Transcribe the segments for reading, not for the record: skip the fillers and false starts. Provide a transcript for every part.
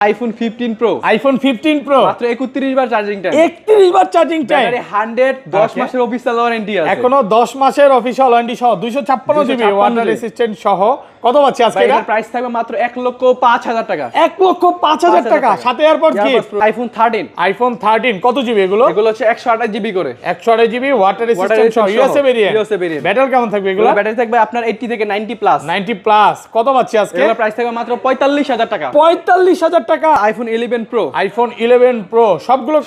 IPhone 15 pro মাত্র 31 বার charging time. 31 বার চার্জিং টাইম। ব্যাটারি 100 10 মাসের অফিশিয়াল ওয়ারেন্টি আছে। এখনো 10 মাসের অফিশিয়াল ওয়ারেন্টি সহ 256 জিবি ওয়াটার রেসিস্ট্যান্ট সহ কত পাচ্ছি আজকে? এটার প্রাইস থাকবে মাত্র 1,05,000 টাকা। 1,05,000 টাকা সাথে এয়ারপড গিফট। আইফোন 13 কত জিবি এগুলো? এগুলো হচ্ছে 128 জিবি করে। 128 জিবি ওয়াটার রেসিস্ট্যান্ট সহ ইউএসএ ভেরিয়েন্ট। ব্যাটারি কেমন থাকবে এগুলো? ব্যাটারি থাকবে আপনার 80 থেকে 90 প্লাস। 90 প্লাস কত পাচ্ছি আজকে? এগুলো প্রাইস থাকবে মাত্র 45,000 টাকা। 45,000 টাকা। IPhone 11 pro. আইফোন 11 প্রো সবগুলো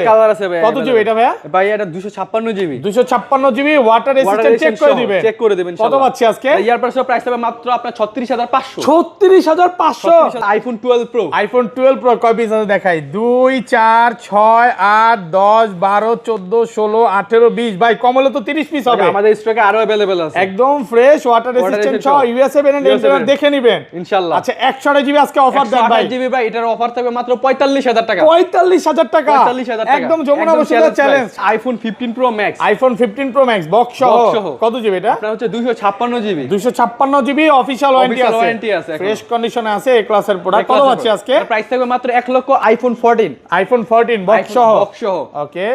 কালার আছে ভাই। কত জিবি এটা ভাইয়া? ভাই এটা 256 GB. 256 GB water resistant check করে দিবেন। কত পাচ্ছি আজকে? এয়ারপডস প্রাইস থাকবে মাত্র আপনার 36,500। 36,500। IPhone 12 pro. আইফোন 12 প্রো কয় পিস আছে দেখাই? 2 4 6 8 10 12 14 16 18 20 ভাই কমলে তো 30 পিস হবে। আমাদের স্টকে আরো अवेलेबल আছে। একদম ফ্রেশ ওয়াটার রেসিস্ট্যান্ট সহ ইউএসএ ভেরিয়েন্ট দেখে নেবেন ইনশাআল্লাহ। আচ্ছা 128 জিবি আজকে অফার দেন ভাই। 128 জিবি ভাই এটার অফার থাকবে মাত্র 45,000 টাকা। 45,000 টাকা। 45,000 টাকা একদম Jamuna Bashundhara challenge. IPhone 15 pro max. IPhone 15 pro max box সহ কত জিবি এটা? আপনার হচ্ছে 256 জিবি। 256 জিবি অফিশিয়াল ওয়ারেন্টি আছে। ফ্রেশ কন্ডিশনে আছে এই ক্লাসের প্রোডাক্ট। কত আছে আজকে? প্রাইস থাকবে মাত্র 1 লক্ষ। আইফোন 14 বক্স সহ। ওকে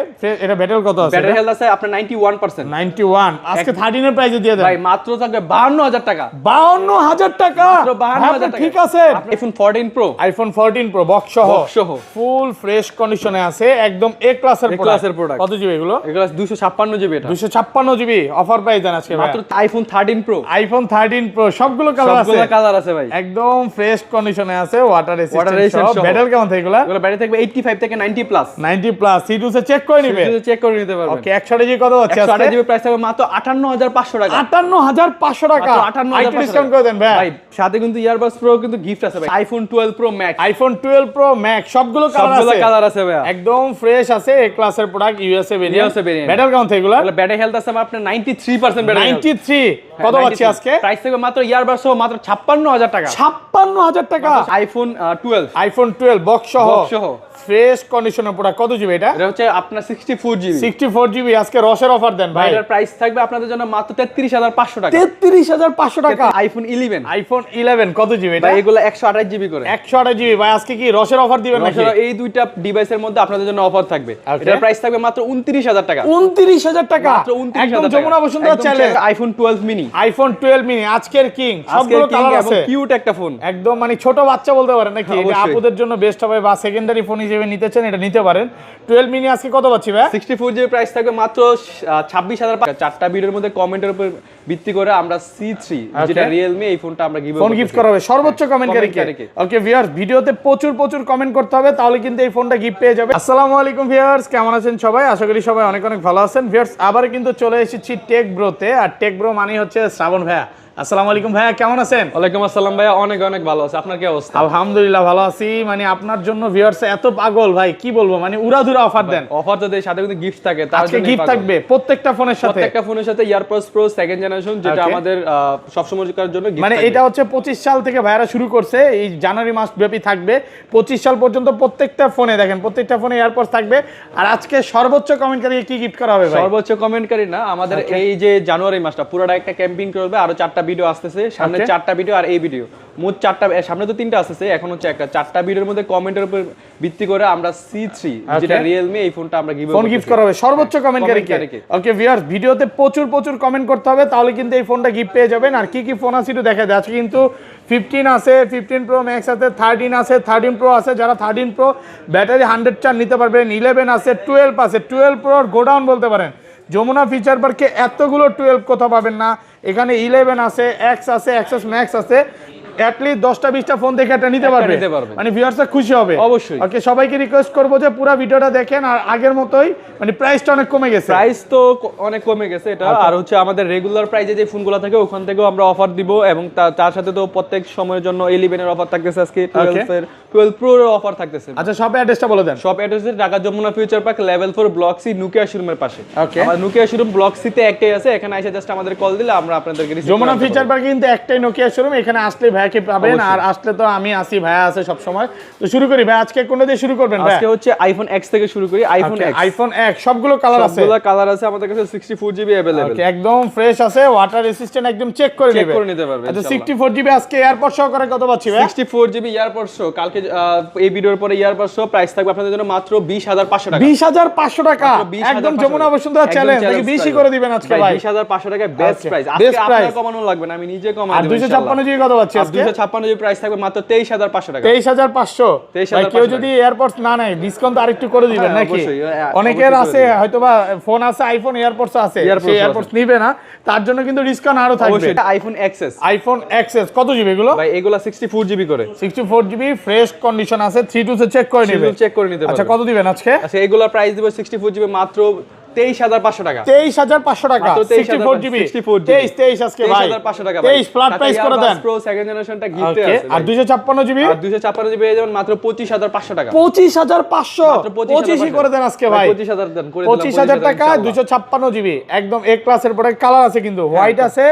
এটা ব্যাটারি কত আছে? ব্যাটারি হেলথ আছে আপনার 91%। 91 আজকে 13 এর প্রাইসে দিয়ে দেন ভাই মাত্র থাকবে 52,000 টাকা। 52,000 টাকা মাত্র 52,000 টাকা। ঠিক আছে। IPhone 14 pro. IPhone 14 pro box সহ ফুল ফ্রেশ কন্ডিশনে আছে একদম এ ক্লাসের প্রোডাক্ট। কত জিবি এগুলো? এগুলো 256 জিবি। এটা 256 জিবি অফার প্রাইস দেন আজকে মাত্র। IPhone 13 pro. আইফোন 13 প্রো সবগুলো কালার আছে ভাই। একদম ফ্রেশ কন্ডিশনে আছে ওয়াটার রেসিস্ট্যান্ট সহ। ব্যাটারি কেমন থাকে এগুলো? এগুলো ব্যাটারি থাকবে 85 থেকে 90 প্লাস। 90 প্লাস সিটু সে চেক করে নিতে পারবেন। ওকে 128 জিবি কত আছে আজকে? 128 জিবি প্রাইস থাকবে মাত্র 58,500 টাকা। 58,500 টাকা। 58,500 ডিসকাউন্ট করে দেন ভাই। সাথে কিন্তু ইয়ারবাডস প্রো কিন্তু গিফট আছে ভাই। IPhone 12 pro max. IPhone 12 pro max সবগুলো কালার আছে ভাই। একদম ফ্রেশ আছে এই ক্লাসের প্রোডাক্ট ইউএসএ ভেরিয়েন্ট। ব্যাটারি কেমন থাকে এগুলো? ব্যাটারি হেলথ আছে আপনার 93% ব্যাটারি। 93 কত পাচ্ছি আজকে? প্রাইস থাকবে মাত্র ইয়ারবাডস সহ মাত্র 56,000 টাকা। 56,000 টাকা। আইফোন 12 আইফোন 12 বক্স সহ ফ্রেশ কন্ডিশনের প্রোডাক্ট। কত জিবি এটা? এটা হচ্ছে আপনার 64 জিবি। 64 জিবি আজকে রসের অফার দেন ভাই। এটার প্রাইস থাকবে আপনাদের জন্য মাত্র 33,500 টাকা। 33,500 টাকা। আইফোন 11 আইফোন 11 কত জিবি এটা? ভাই এগুলো 128 জিবি করে। 128 জিবি ভাই আজকে কি রসের অফার দিবেন নাকি? এই দুইটা ডিভাইসের মধ্যে আপনাদের জন্য অফার থাকবে। এটার প্রাইস থাকবে মাত্র 29,000 টাকা। 29,000 টাকা। মাত্র 29,000 একদম Jamuna Bashundhara challenge. IPhone 12 mini. IPhone 12 mini আজকের কিং সবগুলো কালার আছে। কিউট একটা ফোন একদম মানে ছোট বাচ্চা বলতে পারেন নাকি? এটা আপুদের জন্য বেস্ট হবে বা সেকেন্ডারি ফোন হিসেবে নিতে চান এটা নিতে পারেন। 12 মিনি আজকে কত পাচ্ছি ভাই? 64 জিবি প্রাইস থাকবে মাত্র 26,000 চারটা ভিডিওর মধ্যে কমেন্টের উপর ভিত্তি করে আমরা C3 যেটা Realme এই ফোনটা আমরা গিফট করা হবে সর্বোচ্চ কমেন্টকারীকে। ওকে ভিউয়ার্স ভিডিওতে প্রচুর কমেন্ট করতে হবে তাহলে কিন্তু এই ফোনটা গিফট পেয়ে যাবে। আসসালামু আলাইকুম ভিউয়ার্স, কেমন আছেন সবাই? আশা করি সবাই অনেক ভালো আছেন। ভিউয়ার্স আবার কিন্তু চলে এসেছি টেক ব্রোতে। আর টেক ব্রো মানে হচ্ছে শ্রাবণ ভাইয়া। আসসালামু আলাইকুম ভাইয়া, কেমন আছেন? ওয়ালাইকুম আসসালাম ভাইয়া, অনেক ভালো আছে। আপনার কি অবস্থা? আলহামদুলিল্লাহ ভালো আছি। মানে আপনার জন্য ভিউয়ার্স এত পাগল ভাই কি বলবো, মানে উড়াধুরা অফার দেন। অফার তো দেয়, সাথে কিন্তু গিফট থাকে। তার জন্য গিফট থাকবে প্রত্যেকটা ফোনের সাথে এয়ারপডস প্রো সেকেন্ড জেনারেশন, যেটা আমাদের সব সময়কার জন্য গিফট। মানে এটা হচ্ছে 25 সাল থেকে ভাইরা শুরু করছে, এই জানুয়ারি মাস ব্যাপী থাকবে 25 সাল পর্যন্ত। প্রত্যেকটা ফোনে দেখেন প্রত্যেকটা ফোনে এয়ারপডস থাকবে। আর আজকে সর্বোচ্চ কমেন্টকারী কি গিফট করা হবে ভাই? সর্বোচ্চ কমেন্টকারী না, আমাদের এই যে জানুয়ারি মাসটা পুরোটা একটা ক্যাম্পেইন করবে। আরো 4টা ভিডিও আসতেছে সামনে, 4টা ভিডিও আর এই ভিডিও, মোট 4টা, সামনে তো 3টা আসছে, এখন হচ্ছে একটা। 4টা ভিডিওর মধ্যে কমেন্টের উপর ভিত্তি করে আমরা C3 যেটা Realme এই ফোনটা আমরা গিফট করা হবে সর্বোচ্চ কমেন্টকারীকে। ওকে ভিউয়ার্স ভিডিওতে প্রচুর কমেন্ট করতে হবে তাহলে কিন্তু এই ফোনটা গিফট পেয়ে যাবেন। আর কি ফোন আছে একটু দেখা যায়। আজকে কিন্তু 15 আছে, 15 প্রো ম্যাক্স আছে, 13 আছে, 13 প্রো আছে। যারা 13 প্রো ব্যাটারি 100 চার্জ নিতে পারবেন। 11 আছে, 12 আছে। 12 প্রোর গোডাউন বলতে পারেন। যমুনা ফিচার পার্কে এতগুলো 12 কোথাও পাবেন না। এখানে 11 আছে, X আছে, Xs Max আছে। অ্যাটলিস্ট 10টা-20টা ফোন দেখে এটা নিতে পারবে, মানে ভিউয়ার্সরা খুশি হবে অবশ্যই। ওকে সবাইকে রিকোয়েস্ট করবো যে পুরো ভিডিওটা দেখেন। আর আগের মতোই মানে প্রাইসটা অনেক কমে গেছে। প্রাইস তো অনেক কমে গেছে এটা। আর হচ্ছে আমাদের রেগুলার প্রাইসে যে ফোনগুলো থাকে ওখান থেকেও আমরা অফার দিব, এবং তার সাথে তো প্রত্যেক সময়ের জন্য 11 এর অফার থাকতেছে, আজকে 12 প্রো এর অফার থাকতেছে। আচ্ছা শপ অ্যাড্রেসটা বলে দেন। Shop address Dhaka Jamuna future park level 4 block C Nokia শোরুমের পাশে। ওকে আমার নোকিয়া শোরুম ব্লক সি তে একটাই আছে। এখানে এসে জাস্ট আমাদের কল দিলে আমরা আপনাদেরকে যমুনা ফিচার পার্কে কিন্তু একটাই নোকিয়া শোরুম। এখানে আসলে ভাই ভাইয়াকে পাবেন, আর আসলে তো আমি আসি, ভাইয়া আছে সব সময়। তো শুরু করি ভাই, আজকে কোনটা দিয়ে শুরু করবেন ভাই? আজকে হচ্ছে আইফোন এক্স থেকে শুরু করি। আইফোন এক্স সবগুলো কালার আছে, সবগুলো কালার আছে আমাদের কাছে, 64GB अवेलेबल। ওকে, একদম ফ্রেশ আছে, ওয়াটার রেসিস্ট্যান্ট, একদম চেক করে নিতে পারবেন। আচ্ছা 64GB আজকে এয়ারপড সহকারে কত পাচ্ছি ভাই? 64GB এয়ারপড সহ কালকে এই ভিডিওর পরে এয়ারপড সহ প্রাইস থাকবে আপনাদের জন্য মাত্র 20500 টাকা। 20500 টাকা, একদম যমুনা বসুন্ধরা চ্যালেঞ্জ নাকি 20ই করে দিবেন আজকে ভাই? 20500 টাকা বেস্ট প্রাইস। আজকে আপনার কমানো লাগবে না, আমি নিজে কমাই দেব। আর 256GB কত পাচ্ছি আজকে? 256GB প্রাইস থাকবে মাত্র 23500 টাকা। 23500। ভাই কেউ যদি এয়ারপডস না নেয় ডিসকাউন্ট আরেকটু করে দিবেন নাকি? অনেকের আছে হয়তোবা ফোন আছে, আইফোন এয়ারপডস আছে, সেই এয়ারপডস নিবে না, তার জন্য কিন্তু ডিসকাউন্ট আরো থাকবে। অবশ্যই আইফোন এক্সএস। আইফোন এক্সএস কত জিবি এগুলো ভাই? এগুলা 64GB করে। 64GB ফ্রেশ কন্ডিশন আছে, 3 2 চেক করে নিবে, চেক করে নিতে পারবেন। আচ্ছা কত দিবেন আজকে? আচ্ছা এগুলা প্রাইস দিব 64GB মাত্র 23500 টাকা। 23500 টাকা 64GB 23 আজকে ভাই 23500 টাকা। 23 ফ্ল্যাট প্রাইস করে দেন। প্রো সেকেন্ড জেনারেশনটা গিফটে আছে। আর 256GB? আর 256GB পেয়ে যাবেন মাত্র 25500 টাকা। 25500 25ই করে দেন আজকে ভাই। 25000 দেন করে দিলাম। 25000 টাকা 256GB একদম এ ক্লাসের প্রোডাক্ট। কালার আছে কিন্তু হোয়াইট আছে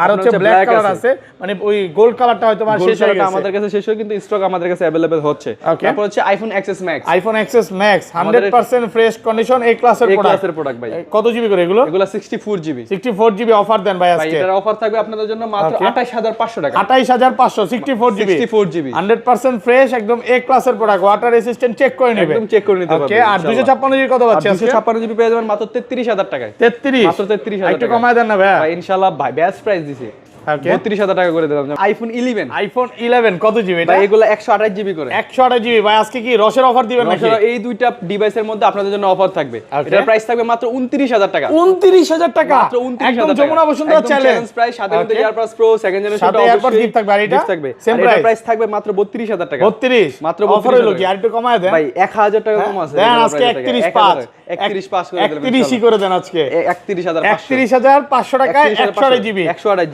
আর হচ্ছে ব্ল্যাক কালার আছে, মানে ওই গোল্ড কালারটা হয়তো বা শেষ হয়ে গেছে। আমাদের কাছে শেষ হয়ে, কিন্তু স্টক আমাদের কাছে अवेलेबल হচ্ছে। তারপর হচ্ছে iPhone XS Max. IPhone XS Max 100% fresh condition A ক্লাসের প্রোডাক্ট ভাই। কত জিবি করে এগুলো? এগুলো 64GB। 64GB অফার দেন ভাই আজকে। এটার অফার থাকবে আপনাদের জন্য মাত্র 28500 টাকা। 28500 64GB 100% ফ্রেশ একদম এ ক্লাসের প্রোডাক্ট, ওয়াটার রেসিস্ট্যান্ট, চেক করে নেবে, একদম চেক করে নিতে পারবেন। ওকে। আর 256GB কত পাচ্ছি আজকে? 256GB পেয়ে যাবেন মাত্র 33000 টাকায়। 33 মাত্র 33000 টাকা। একটু কমায় দেন না ভাই। ইনশাআল্লাহ ভাই বেস্ট প্রাইস দিছি। 32000 টাকা করে দিলাম। আইফোন 11। আইফোন 11 কত জিবি এটা? ভাই এগুলো 128GB করে। 128GB ভাই আজকে কি রসের অফার দিবেন নাকি? এই দুইটা ডিভাইসের মধ্যে আপনাদের জন্য অফার থাকবে। এটার প্রাইস থাকবে মাত্র 29000 টাকা। 29000 টাকা মাত্র 29000 একদম যমুনা বসুন্ধরা চ্যালেঞ্জ প্রাইস। সাথে কিন্তু এয়ারপডস প্রো সেকেন্ড জেনারেশন সাথে এয়ারপড গিফট থাকবে। আর এটা থাকবে সেম প্রাইস থাকবে মাত্র 32000 টাকা। 32 মাত্র অফার হলো কি? আর একটু কমায় দেন ভাই, 1000 টাকা কম আছে। দেন আজকে 31.5 31.5 করে দিলাম। 31ই করে দেন আজকে। 31500 টাকায় 128GB।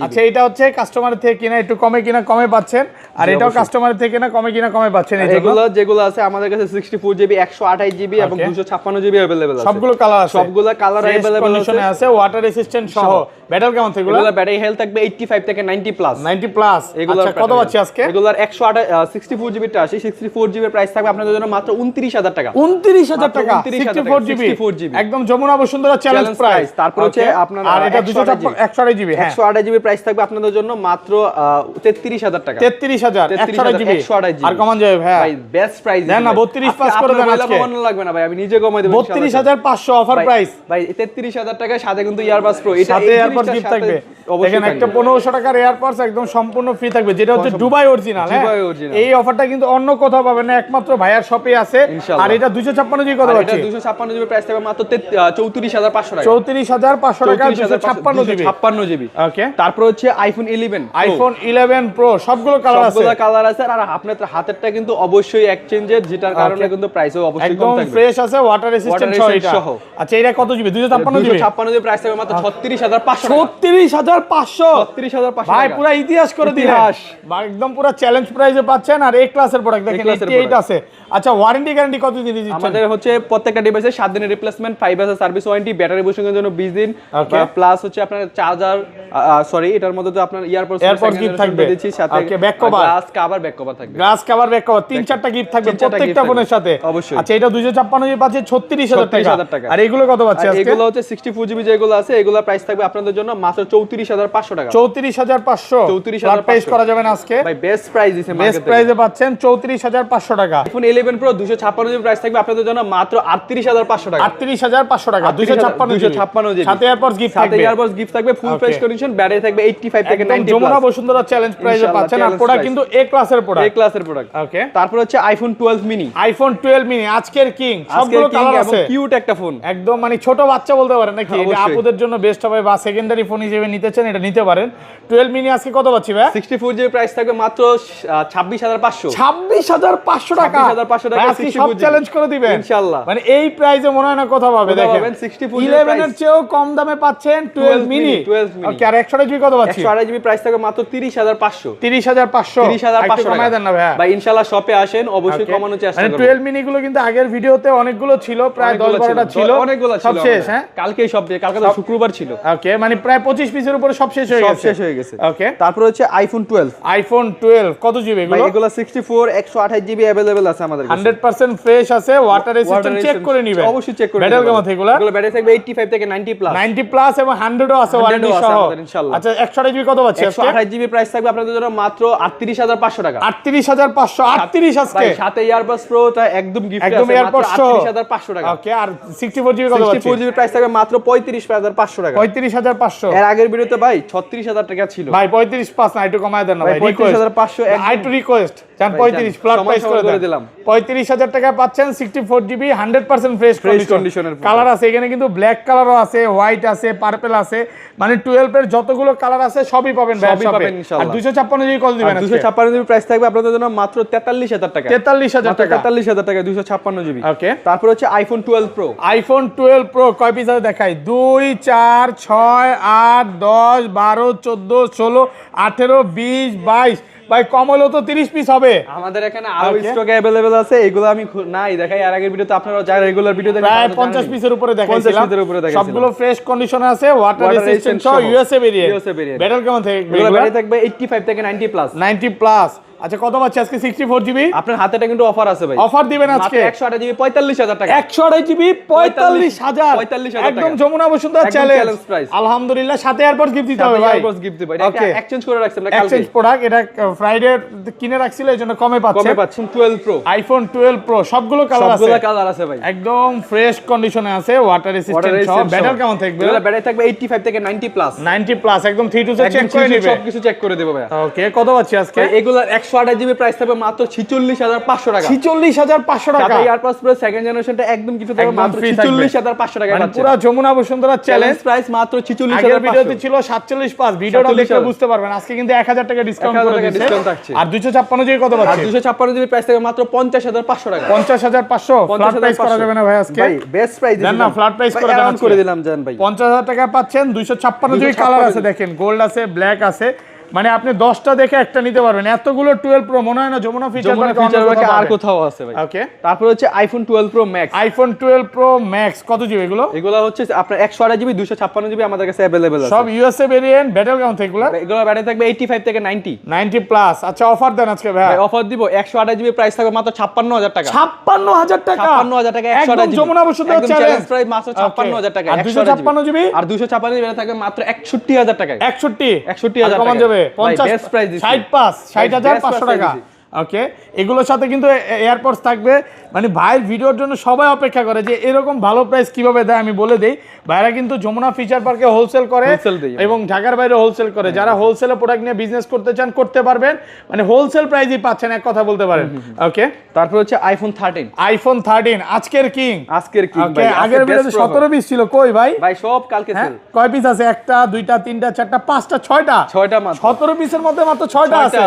আচ্ছা এটা হচ্ছে কাস্টমারের থেকে কিনা একটু কমে কিনা কমে পাচ্ছেন, আর এটাও কাস্টমারের থেকে কিনা কমে কিনা কমে পাচ্ছেন। এই যেগুলো আছে আমাদের কাছে 64GB 128GB এবং 256GB अवेलेबल আছে। সবগুলো কালার আছে, সবগুলো কালার अवेलेबल আছে, ওয়াটার রেসিস্ট্যান্ট সহ। ব্যাটারি কেমন থেকে এগুলো? ব্যাটারি হেলথ থাকবে 85 থেকে 90 প্লাস। 90 প্লাস। আচ্ছা কত পাচ্ছি আজকে? এগুলোর 64GB টা আছে, 64GB প্রাইস থাকবে আপনাদের জন্য মাত্র 29000 টাকা। 29000 টাকা 64GB একদম যমুনা বসুন্ধরা চ্যালেঞ্জ প্রাইস। তারপর হচ্ছে আপনার আর এটা 128GB 128GB প্রাইস থাকবে আপনাদের জন্য মাত্র 33000 টাকা। 33000 128GB আর কমান যাবে ভাই বেস্ট প্রাইস দেন না। 32 পাস করে দেন আজকে। কমানো লাগবে না ভাই, আমি নিজে কমাই দেব। 32500 অফার প্রাইস ভাই। 33000 টাকায় সাথে কিন্তু ইয়ারবাডস প্রো, এটা সাথে এয়ারপডস গিফট থাকবে। দেখেন একটা 1500 টাকার এয়ারপডস একদম সম্পূর্ণ ফ্রি থাকবে, যেটা হচ্ছে দুবাই অরিজিনাল। এই অফারটা কিন্তু অন্য কোথাও পাবেন না, একমাত্র ভাইয়ার শপে আছে। আর এটা 256GB কত পাচ্ছি? এটা 256GB প্রাইস থাকবে মাত্র 34500 টাকা। 34500 টাকা 256GB। ওকে। তারপর হচ্ছে আইফোন 11। আইফোন 11 প্রো সবগুলো কালার আছে, সবগুলো কালার আছে। আর আপনার হাতেরটা কিন্তু অবশ্যই এক্সচেঞ্জের, যেটার কারণে কিন্তু প্রাইসও অবশ্যই কম থাকবে। একদম ফ্রেশ আছে, ওয়াটার রেসিস্ট্যান্ট সহ। আচ্ছা এটা কত জিবি? 256GB প্রাইস থাকবে মাত্র 36500 টাকা। 36500 ভাই পুরো ইতিহাস করে দিলেন। একদম পুরো চ্যালেঞ্জ প্রাইসে পাচ্ছেন। আর এ ক্লাসের প্রোডাক্ট দেখেন 88 আছে। আচ্ছা ওয়ারেন্টি গ্যারান্টি কত দিন দিচ্ছেন? আমাদের হচ্ছে প্রত্যেকটা ডিভাইসে 7 দিনের রিপ্লেসমেন্ট, 5 বছর সার্ভিস ওয়ারেন্টি, ব্যাটারি বসানোর জন্য 20 দিন, প্লাস হচ্ছে আপনার চার্জার, সরি এটার মধ্যে তো আপনার এয়ারপডস গিফট থাকবে দিচ্ছি, সাথে back cover, glass cover, back cover থাকবে। গ্লাস কভার, ব্যাক কভার 3-4টা গিফট থাকবে প্রত্যেকটা ফোনের সাথে অবশ্যই। আচ্ছা এটা 256GB পাচ্ছে 36000 টাকা। আর এগুলো কত পাচ্ছে আজকে? এগুলো হচ্ছে 64GB যেগুলো আছে, এগুলো প্রাইস থাকবে আপনাদের জন্য মাত্র 34500 টাকা। 34500 প্রাইস করা যাবে না আজকে ভাই, বেস্ট প্রাইস দিছে মার্কেটে। বেস্ট প্রাইসে পাচ্ছেন 34500 টাকা। আইফোন 11 প্রো 256GB প্রাইস থাকবে আপনাদের জন্য মাত্র 38500 টাকা। 38500 টাকা 256GB সাথে এয়ারপডস গিফট থাকবে। সাথে এয়ারপডস গিফট থাকবে, ফুল ফ্রেশ কন্ডিশন, ব্যাটারি থাকবে 85 থেকে 90 প্লাস। যমুনা বসুন্ধরা চ্যালেঞ্জ প্রাইসে পাচ্ছেন। আর প্রোডাক্ট কিন্তু এ ক্লাসের প্রোডাক্ট, এ ক্লাসের প্রোডাক্ট। ওকে। তারপর হচ্ছে আইফোন 12 মিনি। আইফোন 12 মিনি আজকের কিং, সবগুলো কালার আছে, কিউট একটা ফোন, একদম মানে ছোট বাচ্চা বলতে পারেন নাকি? এটা আপুদের জন্য বেস্ট হবে, বা সেকেন্ডারি ফোন হিসেবে নিতে চান এটা নিতে পারেন। 12 মিনি আজকে কত পাচ্ছি ভাই? 64GB প্রাইস থাকবে মাত্র 26500। 26500 টাকা। 26500 টাকা আজকে সব চ্যালেঞ্জ করে দিবেন ইনশাআল্লাহ। মানে এই প্রাইসে মনে হয় না কোথাও পাবে। দেখেন 64GB 11 এর চেয়েও কম দামে পাচ্ছেন 12 মিনি। ওকে। আর 128GB কত পাচ্ছি? 128 জিবি প্রাইস থাকবে মাত্র 30500 30500 30500 কমায় দেন না ভাই ভাই ইনশাআল্লাহ শপে আসেন অবশ্যই কমানোর চেষ্টা করব 12 মিনি গুলো কিন্তু আগের ভিডিওতে অনেকগুলো ছিল প্রায় 10-12টা ছিল অনেকগুলো ছিল সব শেষ হ্যাঁ কালকেই সব কালকে তো শুক্রবার ছিল ওকে মানে প্রায় 25 পিসের উপরে সব শেষ হয়ে গেছে ওকে তারপর হচ্ছে আইফোন 12 কত জিবি ভাই এগুলো 64 128 জিবি अवेलेबल আছে আমাদের কাছে 100% ফ্রেশ আছে ওয়াটার রেজিস্ট্যান্ট চেক করে নিবেন অবশ্যই চেক করে ব্যাটারি কেমন এগুলো ব্যাটারি থাকবে 85 থেকে 90 প্লাস 90 প্লাস এবং 100 ও আছে ওয়ারেন্টি সহ ইনশাআল্লাহ আচ্ছা 128 জিবি কত পাচ্ছি আজকে 128 জিবি প্রাইস থাকবে আপনাদের জন্য মাত্র 38500 টাকা 38500 38 আজকে ভাই সাথে এয়ারবাস প্রোটা একদম গিফট আছে মাত্র 38500 টাকা ওকে আর 64 জিবি কত পাচ্ছি 64 জিবি প্রাইস থাকবে মাত্র 35500 টাকা 35500 এর আগের ভিডিওতে ভাই 36000 টাকা ছিল ভাই 35 না একটু কমায় দেন না ভাই 35500 একটু রিকোয়েস্ট জান 35 ফ্ল্যাট প্রাইস করে দিলাম 35000 টাকা পাচ্ছেন 64 জিবি 100% ফ্রেশ কন্ডিশনের কালার আছে এখানে কিন্তু ব্ল্যাক কালারও আছে হোয়াইট আছে পার্পল আছে মানে 12 এর যতগুলো কালার আছে সবই পাবেন ভাই শপে আর 256 জিবি কত দিবেন 256 জিবি প্রাইস থাকবে আপনাদের জন্য মাত্র 43000 টাকা 43000 টাকা 43000 টাকা 256 জিবি ওকে তারপর হচ্ছে আইফোন 12 প্রো আইফোন 12 প্রো কয় পিস আছে দেখাই 2 4 6 8 10 12 14 16 18 20 22 ভাই কম হলো তো 30 পিস হবে আমাদের এখানে আরো স্টক अवेलेबल আছে এগুলো আমি নাই দেখাই আর আগের ভিডিওতে আপনারা যারা রেগুলার ভিডিও দেখেন প্রায় 50 পিসের উপরে দেখাইছিলাম সবগুলো ফ্রেশ কন্ডিশনে আছে ওয়াটার রেজিস্ট্যান্ট সহ ইউএসএ ভেরিয়েন্ট ব্যাটারি কেমন থাকে এগুলো ব্যাটারি থাকবে 85 থেকে 90 প্লাস 90 প্লাস আচ্ছা কত পাচ্ছি আজকে 64 জিবি আপনার হাতেটা কিন্তু অফার আছে ভাই অফার দিবেন আজকে 128 জিবি 45000 টাকা 128 জিবি 45000 একদম যমুনা বসুন্ধরা চ্যালেঞ্জ আলহামদুলিল্লাহ সাথে এয়ারপোর্ট গিফট দিতে হবে ভাই এয়ারপোর্ট গিফট দিতে ভাই এটা এক্সচেঞ্জ করে রাখছেন না কালকে এক্সচেঞ্জ প্রোডাক্ট এটা ফ্রাইডে কিনে রাখছিল এজন্য কমে পাচ্ছেন 12 প্রো আইফোন 12 প্রো সবগুলো কালার আছে ভাই একদম ফ্রেশ কন্ডিশনে আছে ওয়াটার রেজিস্ট্যান্ট সহ ব্যাটারি কেমন থাকবে ব্যাটারি থাকবে 85 থেকে 90 প্লাস 90 প্লাস একদম 3 টু চেক করে নেবে সবকিছু চেক করে দেব ভাই ওকে কত পাচ্ছি আজকে এগুলা 128 জিবি প্রাইস মাত্র 46500 টাকা 46500 টাকা এয়ারপাস প্রো সেকেন্ড জেনারেশনটা একদম কিছু থাকবে মাত্র 46500 টাকা মানে পুরো যমুনা বসুন্ধরা চ্যালেঞ্জ প্রাইস মাত্র 46500 আগের ভিডিওতে ছিল 475 ভিডিওটা দেখলে বুঝতে পারবেন আজকে কিন্তু 1000 টাকা ডিসকাউন্ট করে দিয়েছে আর 256 জিবি কত পাচ্ছি 256 জিবি প্রাইস থাকবে মাত্র 50500 টাকা 50500 ফ্ল্যাট প্রাইস করা যাবে না ভাই আজকে ভাই বেস্ট প্রাইস দেন না ফ্ল্যাট প্রাইস করে দিলাম জান ভাই 50000 টাকা পাচ্ছেন 256 জিবি কালার আছে দেখেন গোল্ড আছে ব্ল্যাক আছে মানে আপনি 10টা দেখে একটা নিতে পারবেন এতগুলো 12 প্রো মনে হয় না যমুনা ফিচার আর কোথাও আছে ভাই ওকে তারপর হচ্ছে iPhone 12 pro max iPhone 12 pro max কত জিবি এগুলো হচ্ছে আপনার 128 জিবি 256 জিবি আমাদের কাছে अवेलेबल আছে সব ইউএসএ ভেরিয়েন্ট ব্যাটারি কেমন থাকে এগুলো ব্যাটারি থাকবে 85 থেকে 90 প্লাস আচ্ছা অফার দেন আজকে ভাই অফার দিব 128 জিবি প্রাইস থাকবে মাত্র 56000 টাকা 56000 টাকা 56000 টাকা 128 GB Jamuna Bashundhara challenge price মাত্র 56000 টাকা 256 জিবি আর 256 জিবি থাকবে মাত্র 61000 টাকা 61000 টাকা কমান যাবে 50 60500 টাকা ওকে এগুলোর সাথে কিন্তু এয়ারপোর্টস থাকবে মানে ভাইয়ের ভিডিওর জন্য সবাই অপেক্ষা করে যে এরকম ভালো প্রাইস কিভাবে দেয় আমি বলে দেই ভাইরা কিন্তু যমুনা ফিচার পার্কে হোলসেল করে এবং ঢাকার বাইরে হোলসেল করে যারা হোলসেলে প্রোডাক্ট নিয়ে বিজনেস করতে চান করতে পারবেন মানে হোলসেল প্রাইসই পাচ্ছেন এক কথা বলতে পারেন ওকে তারপর হচ্ছে আইফোন 13 আজকের কিং ভাই আগের ভিডিওতে 17 পিস ছিল কই ভাই সব কালকে সেল কয় পিস আছে একটা দুইটা তিনটা চারটা পাঁচটা ছয়টা মাত্র 17 পিসের মধ্যে মাত্র 6টা আছে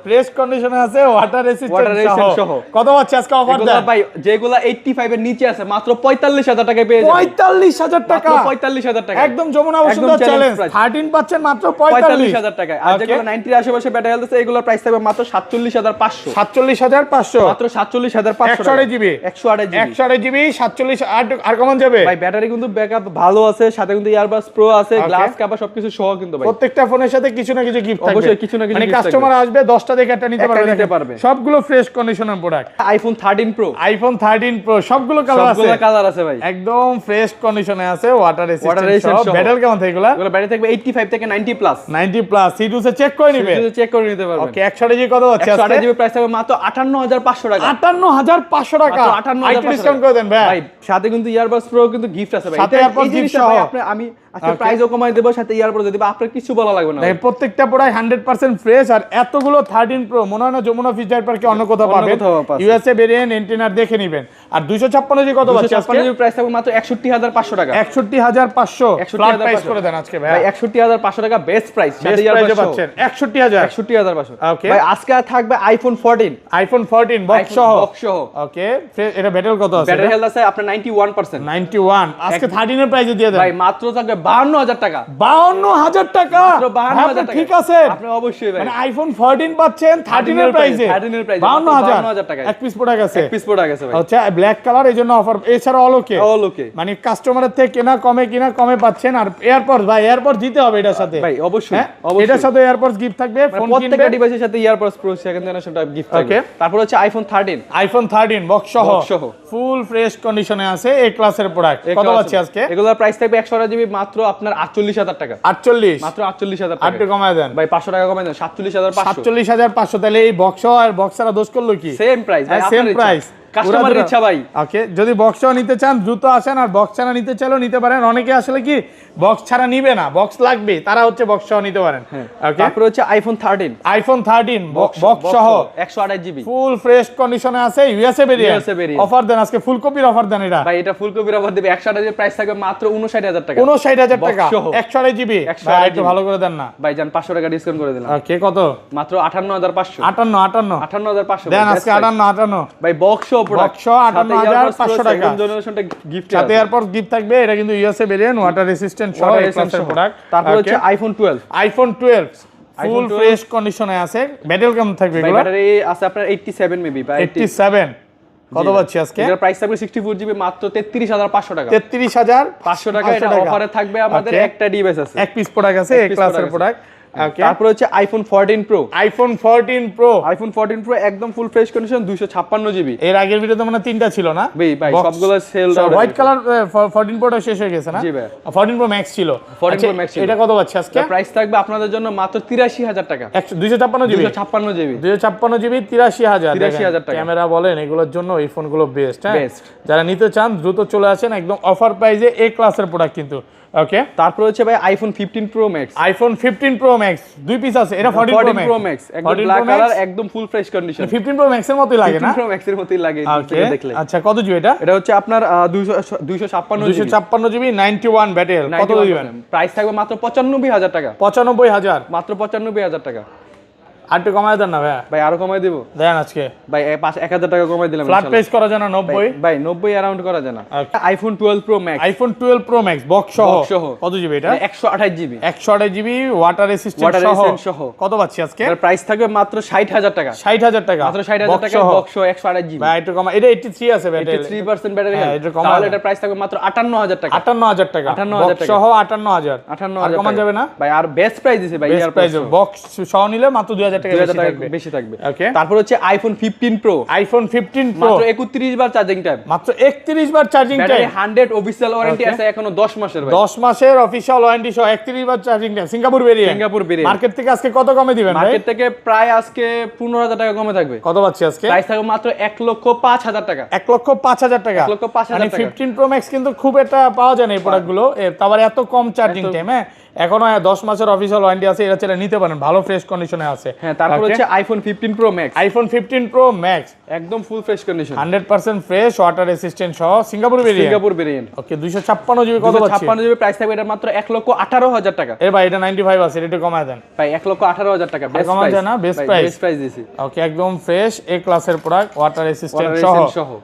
ফ্রেশ কন্ডিশনে আছে ওয়াটার রেজিস্ট্যান্ট সহ কত আছে আজকে অফার দেন ভাই যেগুলা 85 এর নিচে আছে মাত্র 45000 টাকায় পেয়ে যাবেন 45000 টাকা 45000 টাকা একদম যমুনা বসুন্ধরা চ্যালেঞ্জ 13 পাচ্ছেন মাত্র 45000 টাকা আর যেগুলো 90 এর আশেপাশে ব্যাটারি হেলথ আছে এগুলোর প্রাইস থাকবে মাত্র 47500 মাত্র 47500 128 জিবি 128 জিবি 47 আর কমান যাবে ভাই ব্যাটারি কিন্তু ব্যাকআপ ভালো আছে সাথে কিন্তু ইয়ারবাস প্রো আছে গ্লাস কাভার সবকিছু সহ কিন্তু ভাই প্রত্যেকটা ফোনের সাথে কিছু না কিছু গিফট থাকবে অবশ্যই কিছু না কিছু মানে কাস্টমার আসবে 10টা দেখে একটা নিতে পারবে সবগুলো ফ্রেশ কন্ডিশনের প্রোডাক্ট আইফোন 13 প্রো সবগুলো কালার আছে ভাই একদম ফ্রেশ কন্ডিশনে আছে ওয়াটার রেজিস্ট্যান্ট ব্যাটারি কেমন থাকে এগুলো ব্যাটারি থাকবে 85 থেকে 90 প্লাস সিটু সে চেক করে নিবে পারবেন ওকে 128 জিবি কত হচ্ছে 128 জিবি প্রাইস থাকবে মাত্র 58500 টাকা 58500 টাকা আইটি ডিসকাউন্ট করে দেন ভাই সাথে কিন্তু ইয়ারবাস প্রো কিন্তু গিফট আছে ভাই সাথে ইয়ারবাস গিফট সহ আমি আজকে প্রাইসও কমাই দেব সাথে ইয়ারবাস দেব আপনার কিছু বলা লাগবে না ভাই প্রত্যেকটা প্রোডাক্ট 100% ফ্রেশ আর এতগুলো 13 প্রো মনে হয় না যমুনা ফিচার পার্কে অন্য কোথাও পাবেন ইউএসএ ভেরিয়েন্ট এন্টেনার দেখে নেবেন আর 256 জিবি কত পাচ্ছি আজকে? 256 জিবি প্রাইস থাকবে মাত্র 61500 টাকা। 61500 ফ্ল্যাট প্রাইস করে দেন আজকে ভাই। ভাই 61500 টাকা বেস্ট প্রাইস, বেস্ট প্রাইসে পাচ্ছেন 61500। 61500 ওকে ভাই। আজকে থাকবে আইফোন 14, আইফোন 14 বক্স সহ। বক্স সহ। ওকে, এটা ব্যাটারি কত আছে? ব্যাটারি হেলথ আছে আপনার 91%। 91 আজকে 13 এর প্রাইসে দিয়ে দেন ভাই মাত্র থাকবে 52000 টাকা। 52000 টাকা মাত্র 52000 টাকা। ঠিক আছে, আপনি অবশ্যই ভাই মানে আইফোন 14 পাচ্ছেন 13 এর প্রাইসে। 13 এর প্রাইসে 52000 টাকা। এক পিস প্রোডাক্ট আছে, এক পিস প্রোডাক্ট আছে ভাই। আচ্ছা ব্ল্যাক কালার এর জন্য অফার, এছাড়া অলোকে অলোকে মানে কাস্টমারের থেকে কিনা কমে পাচ্ছেন। আর এয়ারপডস ভাই, এয়ারপডস দিতে হবে এটার সাথে ভাই অবশ্যই, হ্যাঁ? অবশ্যই। এটার সাথে এয়ারপডস গিফট থাকবে, ফোন প্রত্যেকটা কিনবে। ডিভাইসের সাথে ইয়ারপডস প্রো সেকেন্ড জেনারেশনটা গিফট থাকবে। Okay. তারপর হচ্ছে আইফোন 13, আইফোন 13 বক্স সহ বক্স সহ। ফুল ফ্রেশ কন্ডিশনে আছে, এ ক্লাসের প্রোডাক্ট। কত পাচ্ছি আজকে? এগুলোর প্রাইস থাকবে 128 জিবি মাত্র আপনার 48000 টাকা। 48 মাত্র 48000 আর টাকা। একটু কমায় দেন ভাই 500 টাকা কমাই দেন, 47500। 47500। তাহলে এই বক্স আর বক্স ছাড়া দোষ করলো কি? সেম প্রাইস ভাই, সেম প্রাইস, কাস্টমারের ইচ্ছা ভাই। ওকে, যদি বক্স ছাড়া নিতে চান দ্রুত আসেন, আর বক্স ছাড়া নিতে চাইলেও নিতে পারেন। অনেকে আসলে কি বক্স ছাড়া নিবে না, বক্স লাগবে, তারা হচ্ছে বক্স সহ নিতে পারেন। ওকে, তারপর হচ্ছে আইফোন 13, আইফোন 13 বক্স সহ 128 জিবি ফুল ফ্রেশ কন্ডিশনে আছে, USA variant. USA variant। Offer দেন আজকে, ফুল কপির অফার দেন এটা। ভাই এটা ফুল কপির অফার দেবে 128 জিবি প্রাইস থাকবে মাত্র 59000 টাকা। 59000 Box টাকা সহ। 128 জিবি। 128 ভাই একটু GB ভালো করে দেন না ভাই, জান 500 টাকা ডিসকাউন্ট করে দিলাম। ওকে, কত? মাত্র 58500। 58 58500 দেন আজকে 58 ভাই। বক্স প্রোডাক্ট বক্স 58500 টাকা। জেনারেশনটা গিফট সাথে এয়ারপডস গিফট থাকবে। এটা কিন্তু ইউএসএ ভেরিয়েন্ট, ওয়াটার রেসিস্ট্যান্ট সহ এই ক্লাসের প্রোডাক্ট। তারপর হচ্ছে আইফোন 12, আইফোন 12 ফুল iPhone 12 ফ্রেশ কন্ডিশনে আছে। ব্যাটারি কেমন থাকবে ভাই এগুলো? ব্যাটারি আছে আপনার 87 মেবি ভাই। 87 কত পাচ্ছি আজকে? এটার প্রাইস থাকবে 64 জিবি মাত্র 33500 টাকা। 33500 টাকা। এটা অফারে থাকবে আমাদের একটা ডিভাইস আছে, এক পিস প্রোডাক্ট আছে, এই piece ক্লাসের product আছে। প্রোডাক্ট। ওকে, তারপর হচ্ছে iPhone 14 pro, iPhone 14 pro. IPhone 14 pro একদম ফুল ফ্রেশ কন্ডিশন 256 জিবি। এর আগের ভিডিওতে মানে 3টা ছিল না ভাই সবগুলো সেল হোয়াইট কালার। 14 প্রোটা শেষ হয়ে গেছে না? জি ভাই। 14 প্রো ম্যাক্স ছিল। 14 আচ্ছা, Pro Max ছিল। এটা কত পাচ্ছি আজকে? প্রাইস থাকবে আপনাদের জন্য মাত্র 83000 টাকা। 256 জিবি। 256 GB 256 GB 83000। 83000 টাকা। ক্যামেরা বলেন এগুলোর জন্য এই ফোনগুলো বেস্ট। হ্যাঁ, Best। যারা নিতে চান দ্রুত চলে আসেন, একদম অফার প্রাইসে এ ক্লাসের প্রোডাক্ট কিন্তু। ওকে, তারপর হচ্ছে ভাই iPhone 15 pro max, iPhone 15 pro max দুই পিস আছে। এটা 14 প্রো ম্যাক্স একদম ব্ল্যাক কালার, একদম full fresh condition. 15 pro max এর মতই লাগে না? 15 প্রো ম্যাক্স এর মতই লাগে ওকে, দেখলে। আচ্ছা কত জিবি এটা? এটা হচ্ছে আপনার 256 জিবি। 256 GB 91 battery. কত দিবেন? প্রাইস থাকবে মাত্র 95000 টাকা। 95000 মাত্র 95000 টাকা। আর একটু কমায় দেন না ভাই। ভাই আরো কমাই দেব দেন আজকে ভাই 1000 টাকা কমাই দিলাম ফ্ল্যাট ইনশাআল্লাহ। প্রাইস করা যায় না 90? ভাই 90 অ্যারাউন্ড করা যায় না। Okay. IPhone 12 pro max, iPhone 12 pro max box সহ Box সহ। কত জিবি এটা? 128 GB 128 GB water resistant Water resistant সহ। কত পাচ্ছি আজকে? এর প্রাইস থাকবে মাত্র 60000 টাকা। 60000 টাকা মাত্র 60000 টাকা বক্স 128 জিবি। ভাই একটু কমা। এটা 83 আছে ব্যাটারি। 83% ব্যাটারি হ্যাঁ, হেলথ। এটা কমায় তাহলে দেন। এটার প্রাইস থাকবে মাত্র 58000 টাকা। 58000 টাকা 58,000 বক্স টাকা। সহ 58000। 58,000 আর কমান টাকা। যাবে না? ভাই আর বেস্ট প্রাইস দিছে ভাই, বেস্ট ইয়ার প্রাইস বক্স সহ নিলে মাত্র 2000 টাকা 2000 বেশি টাকা থাকবে। বেশি থাকবে। ওকে, তারপর হচ্ছে আইফোন 15 প্রো, আইফোন 15 প্রো মাত্র 31 বার চার্জিং টাইম, মাত্র 31 বার charging battery time, 100 official warranty Okay. আছে এখনো 10 মাসের ভাই। 10 মাসের অফিশিয়াল ওয়ারেন্টি সহ 31 বার charging time. Singapore variant. Singapore variant. Market থেকে আজকে কত কমে দিবেন ভাই? মার্কেট থেকে প্রায় আজকে 15000 টাকা কমে থাকবে। কত পাচ্ছি আজকে? প্রাইস থাকবে মাত্র 1,05,000 টাকা। 1,05,000 টাকা। 1,05,000 মানে টাকা। 15 প্রো ম্যাক্স কিন্তু খুব একটা পাওয়া যায় না এই প্রোডাক্টগুলো। তারপরে এত কম চার্জিং টাইম। হ্যাঁ, এখনো 10 মাসের অফিশিয়াল ওয়ারেন্টি আছে, এটা ছেড়ে নিতে পারেন, ভালো ফ্রেশ কন্ডিশনে আছে। হ্যাঁ, তারপর Okay. হচ্ছে iPhone 15 pro max, iPhone 15 pro max একদম full fresh condition, 100% fresh water resistant সহ Singapore variant. Singapore variant. Okay, 256 GB কত পাচ্ছি? 256 জিবি প্রাইস থাকবে এটা মাত্র 1,18,000 টাকা। এর ভাই এটা 95 আছে, এটা একটু কমায় দেন ভাই 1,18,000 টাকা বেস্ট কমা প্রাইস। যায় না? Best price। বেস্ট প্রাইস দিছি। ওকে, একদম ফ্রেশ এ ক্লাসের product water resistant Water resistant সহ সহ।